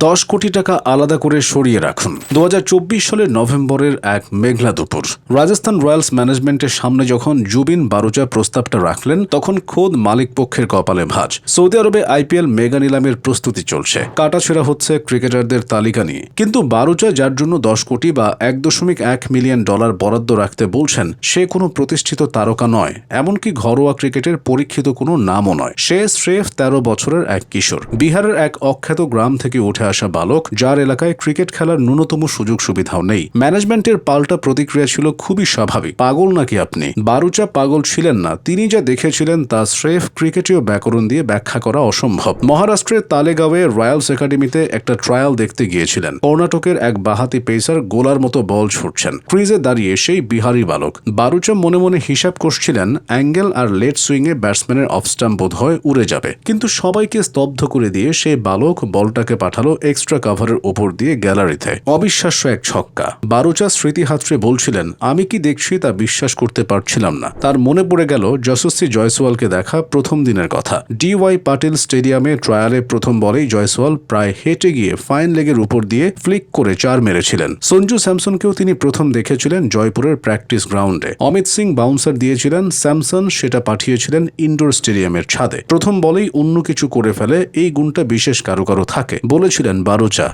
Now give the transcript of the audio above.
10 কোটি টাকা আলাদা করে সরিয়ে রাখুন। 2024 সালের নভেম্বরের এক মেঘলা দুপুর রাজস্থান রয়্যালস ম্যানেজমেন্টের সামনে যখন জুবিন বারুচা প্রস্তাবটা রাখলেন, তখন খোদ মালিক পক্ষের কপালে ভাঁজ। সৌদি আরবে আইপিএল মেগা নিলামের প্রস্তুতি চলছে, কাটাছেঁড়া হচ্ছে ক্রিকেটারদের তালিকা নিয়ে। কিন্তু বারুচা, যার জন্য 10 কোটি বা $1.1 মিলিয়ন বরাদ্দ রাখতে বলছেন, সে কোনো প্রতিষ্ঠিত তারকা নয়, এমনকি ঘরোয়া ক্রিকেটের পরীক্ষিত কোনো নামও নয়। সে স্রেফ 13 বছরের এক কিশোর, বিহারের এক অখ্যাত গ্রাম থেকে উঠে আসা বালক, যার এলাকায় ক্রিকেট খেলার ন্যূনতম সুযোগ সুবিধাও নেই। ম্যানেজমেন্টের পাল্টা প্রতিক্রিয়া ছিল খুবই স্বাভাবিক। পাগল নাকি আপনি? বারুচা পাগল ছিলেন না। তিনি যা দেখেছিলেন তা স্রেফ ক্রিকেটীয় ব্যাকরণ দিয়ে ব্যাখ্যা করা অসম্ভব। মহারাষ্ট্রের তালেগাঁওয়ে রয়্যালস একাডেমিতে একটা ট্রায়াল দেখতে গিয়েছিলেন। কর্ণাটকের এক বাহাতি পেসার গোলার মতো বল ছুটছেন, ক্রিজে দাঁড়িয়ে সেই বিহারি বালক। বারুচা মনে মনে হিসাব করছিলেন, angle R late সুইংয়ে ব্যাটসম্যানের of stump বোধ হয় উড়ে যাবে। কিন্তু সবাইকে স্তব্ধ করে দিয়ে সেই বালক বলটাকে পাঠালো এক্সট্রা কাভারের উপর দিয়ে গ্যালারিতে। অবিশ্বাস্য এক ছক্কা। বারুচা স্মৃতি হাতড়ে বলছিলেন, আমি কি দেখছি তা বিশ্বাস করতে পারছিলাম না। তার মনে পড়ে গেল যশস্বী জয়সওয়ালকে দেখা প্রথম দিনের কথা। DY পাটিল স্টেডিয়ামে ট্রায়ালে প্রথম বলেই জয়সওয়াল প্রায় হেঁটে গিয়ে ফাইন লেগের উপর দিয়ে ফ্লিক করে 4 মেরেছিলেন। সঞ্জু স্যামসনকেও তিনি প্রথম দেখেছিলেন জয়পুরের প্র্যাকটিস গ্রাউন্ডে। অমিত সিং বাউন্সার দিয়েছিলেন, স্যামসন সেটা পাঠিয়েছিলেন ইনডোর স্টেডিয়ামের ছাদে। প্রথম বলেই অন্য কিছু করে ফেলে, এই গুণটা বিশেষ কারো কারো থাকে, বলেছিলেন বারুচা।